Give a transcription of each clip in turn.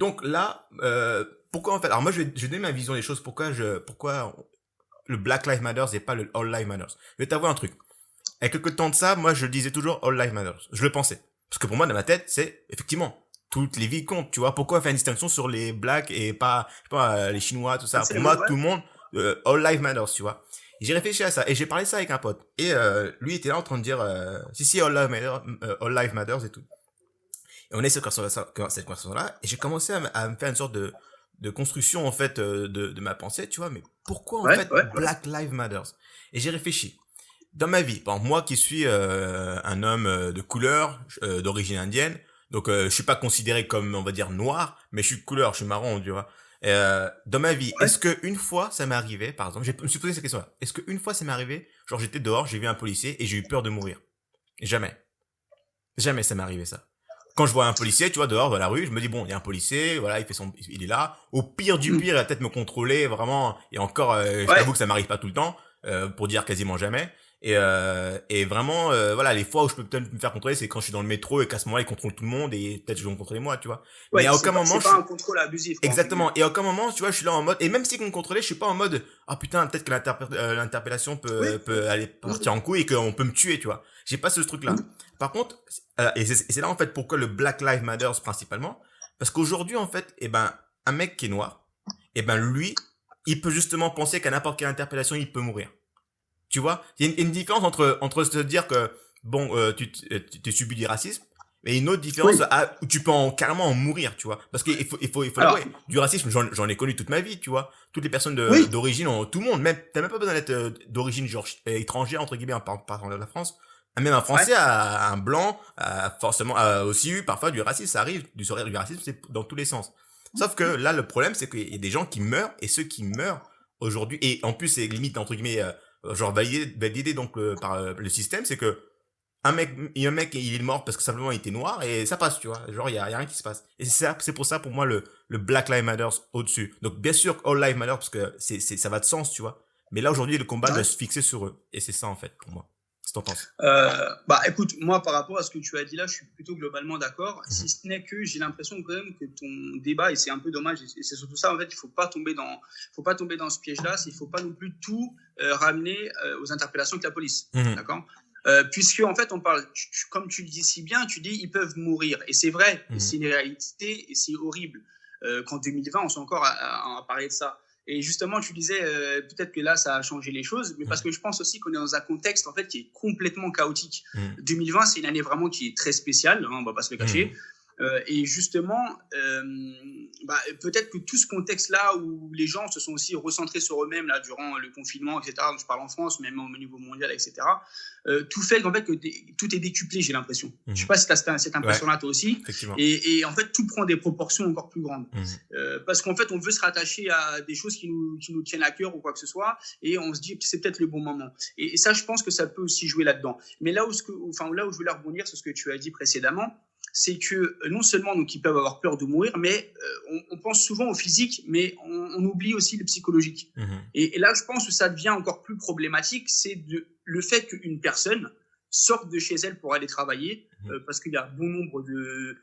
donc là, pourquoi en fait, alors moi je vais donner ma vision des choses, pourquoi le Black Lives Matter et pas le All Lives Matter. Je vais t'avouer un truc. Il y a quelques temps de ça, moi je disais toujours All Lives Matter. Je le pensais. Parce que pour moi, dans ma tête, c'est effectivement, toutes les vies comptent, tu vois. Pourquoi faire une distinction sur les blacks et pas, je sais pas, les Chinois, tout ça. C'est Pour les moi, mêmes, tout ouais. le monde, All Lives Matter, tu vois. Et j'ai réfléchi à ça et j'ai parlé ça avec un pote. Et lui était là en train de dire, si, All Lives Matter, All Lives Matter et tout. Et on est sur cette conversation-là, et j'ai commencé à me faire une sorte de construction, en fait, de ma pensée, tu vois, mais pourquoi, en Ouais, fait, ouais, ouais. Black Lives Matter? Et j'ai réfléchi. Dans ma vie, par exemple, moi qui suis un homme de couleur, d'origine indienne, donc je suis pas considéré comme, on va dire, noir, mais je suis de couleur, je suis marron, tu vois. Dans ma vie, Ouais. est-ce que une fois ça m'est arrivé, par exemple, je me suis posé cette question-là, est-ce qu'une fois ça m'est arrivé, genre j'étais dehors, j'ai vu un policier et j'ai eu peur de mourir? Jamais. Jamais ça m'est arrivé ça. Quand je vois un policier, tu vois, dehors, dans la rue, je me dis, bon, il y a un policier, voilà, il est là. Au pire du pire, il va peut-être me contrôler, vraiment. Et encore, je Ouais. t'avoue que ça m'arrive pas tout le temps, pour dire quasiment jamais. Et vraiment, voilà, les fois où je peux peut-être me faire contrôler, c'est quand je suis dans le métro et qu'à ce moment-là, il contrôle tout le monde et peut-être je vais me contrôler moi, tu vois. Mais Ouais, à aucun moment, c'est je pas suis, un contrôle abusif, quoi, entre exactement. guillemets. Et à aucun moment, tu vois, je suis là en mode, et même si vous me contrôlez, je suis pas en mode, ah putain, peut-être que l'interpellation Oui, peut aller oui, partir en couille et qu'on peut me tuer, tu vois. J'ai pas ce truc-là. Par contre, et c'est là en fait pourquoi le Black Lives Matter principalement, parce qu'aujourd'hui en fait, eh ben, un mec qui est noir, eh ben lui, il peut justement penser qu'à n'importe quelle interpellation, il peut mourir. Tu vois, il y a une différence entre se dire que bon, tu subis du racisme, et une autre différence oui. où tu peux carrément en mourir, tu vois. Parce qu'il faut Alors, l'avouer, du racisme, j'en ai connu toute ma vie, tu vois. Toutes les personnes oui, d'origine, tout le monde, même t'as même pas besoin d'être d'origine genre étrangère entre guillemets, par de la France. Même un ouais. Français, un blanc, a forcément a aussi eu parfois du racisme, ça arrive, du racisme, c'est dans tous les sens. Sauf que là, le problème, c'est qu'il y a des gens qui meurent, et ceux qui meurent aujourd'hui, et en plus, c'est limite entre guillemets genre validé donc par le système, c'est que un mec il est mort parce que simplement il était noir et ça passe, tu vois, genre y a rien qui se passe, et c'est pour ça pour moi le Black Lives Matter au-dessus. Donc bien sûr All Lives Matter parce que ça va de sens, tu vois, mais là aujourd'hui le combat doit Ouais. se fixer sur eux, et c'est ça en fait pour moi. Qu'est-ce que t'en penses? Bah écoute, moi par rapport à ce que tu as dit là, je suis plutôt globalement d'accord. Mhm. Si ce n'est que j'ai l'impression quand même que ton débat, et c'est un peu dommage, et c'est surtout ça en fait, faut pas tomber dans ce piège-là. Il faut pas non plus tout ramener aux interpellations de la police, Mhm. d'accord? Puisque en fait on parle, comme tu le dis si bien, tu dis ils peuvent mourir, et c'est vrai, et Mhm. c'est une réalité, et c'est horrible qu'en 2020 on soit encore à parler de ça. Et justement, tu disais peut-être que là, ça a changé les choses, mais parce que je pense aussi qu'on est dans un contexte en fait qui est complètement chaotique. Mhm. 2020, c'est une année vraiment qui est très spéciale, hein, on va pas se le cacher. Mhm. Et justement, peut-être que tout ce contexte-là où les gens se sont aussi recentrés sur eux-mêmes là durant le confinement, etc. Donc je parle en France, même au niveau mondial, etc. Tout fait qu'en fait que tout est décuplé, j'ai l'impression. Je sais Mhm. pas si tu as cette Ouais, impression-là toi aussi. effectivement. Et en fait, tout prend des proportions encore plus grandes. Mhm. Parce qu'en fait, on veut se rattacher à des choses qui nous tiennent à cœur ou quoi que ce soit, et on se dit que c'est peut-être le bon moment. Et ça, je pense que ça peut aussi jouer là-dedans. Mais là où je voulais rebondir sur ce que tu as dit précédemment, c'est que non seulement donc, ils peuvent avoir peur de mourir, mais on pense souvent au physique, mais on oublie aussi le psychologique. Mhm. Et là, je pense que ça devient encore plus problématique, c'est le fait qu'une personne sorte de chez elle pour aller travailler, parce qu'il y a bon nombre de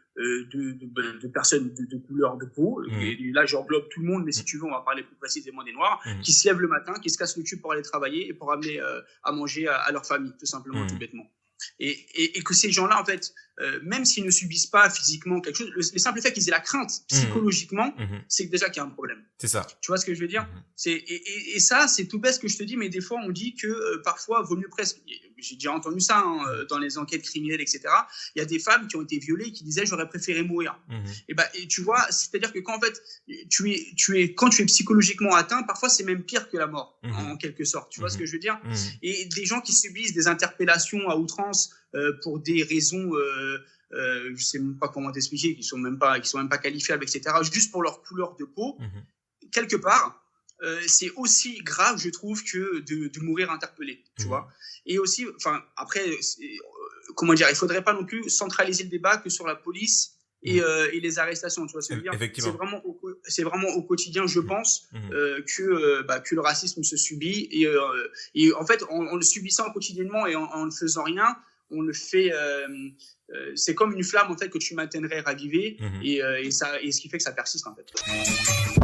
personnes de couleur de peau, et là j'englobe tout le monde, mais si tu veux, on va parler plus précisément des Noirs, qui se lèvent le matin, qui se cassent le cul pour aller travailler et pour amener à manger à leur famille, tout simplement, tout bêtement. Et que ces gens-là, en fait, même s'ils ne subissent pas physiquement quelque chose, le simple fait qu'ils aient la crainte psychologiquement, c'est déjà qu'il y a un problème. C'est ça. Tu vois ce que je veux dire? Et ça, c'est tout bête ce que je te dis, mais des fois, on dit que parfois, vaut mieux presque. J'ai déjà entendu ça dans les enquêtes criminelles, etc. Il y a des femmes qui ont été violées et qui disaient j'aurais préféré mourir. Et tu vois, c'est-à-dire que quand en fait, quand tu es psychologiquement atteint, parfois c'est même pire que la mort, en quelque sorte. Tu vois ce que je veux dire? Et des gens qui subissent des interpellations à outrance pour des raisons. Je sais même pas comment t'expliquer, qui sont même pas qualifiables, etc. Juste pour leur couleur de peau, quelque part, c'est aussi grave, je trouve, que de mourir interpellé, tu vois. Et aussi, enfin, après, comment dire, il faudrait pas non plus centraliser le débat que sur la police et les arrestations, tu vois ce que je veux dire. Effectivement. C'est vraiment au quotidien, je pense, que le racisme se subit, et en fait, en le subissant quotidiennement et en ne faisant rien, on le fait. C'est comme une flamme en fait que tu maintiendrais ravivée, et ce qui fait que ça persiste en fait.